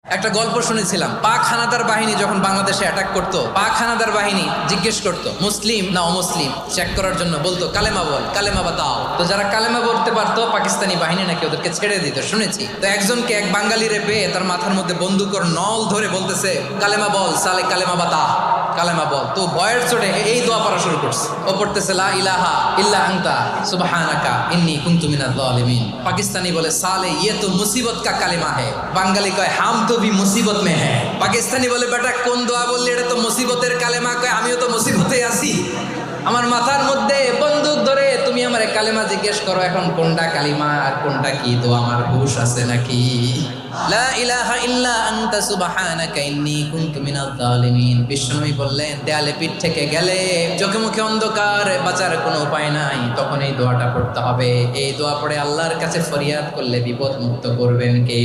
একটা গল্প শুনেছিলাম, পাক হানাদার বাহিনী যখন বাংলাদেশে অ্যাটাক করতো, পাক হানাদার বাহিনী জিজ্ঞেস করতো মুসলিম না অমুসলিম চেক করার জন্য, বলতো কালেমা বল, কালেমা বাতাও। তো যারা কালেমা বলতে পারতো পাকিস্তানি বাহিনী নাকি ওদেরকে ছেড়ে দিত, শুনেছি। তো একজনকে এক বাঙালিরে পেয়ে তার মাথার মধ্যে বন্দুকর নল ধরে বলতেছে কালেমা বল সালে, কালেমা বাতা, কালেমা বল। তো ভয়ের চোটে এই দোয়া পড়া শুরু করছে। ও পড়তেছে লা ইলাহা ইল্লা আনতা সুবহানাকা ইন্নী কুনতু মিনাজ জালিমিন। পাকিস্তানি বলে সালে ইয়ে তো মুসিবত কা কালেমা হে। বাঙালি কয় হাম তো ভি মুসিবত মে হ্যাঁ। পাকিস্তানি বলে বেটা কোন দোয়া বললি, এটা তো মুসিবতের কালেমা। কয় আমিও তো মুসিবতে আছি, আমার মাথার মধ্যে বন্দুক ধরে তুমি আমার কালেমা জিজ্ঞেস করো, এখন কোনটা কালিমা আর কোনটা কি, তো আমার হুশ আছে নাকি? লা ইলাহা ইল্লা আনতা সুবহানাকা ইন্নী কুনতু মিনাজ জালিমিন। বিষ্ণুই বললেন দেয়ালে পিঠ থেকে গেলে, চোখে মুখে অন্ধকার, বাঁচার কোনো উপায় নাই, তখন এই দোয়াটা পড়তে হবে। এই দোয়া পড়ে আল্লাহর কাছে ফরিয়াদ করলে বিপদ মুক্ত করবেন কে?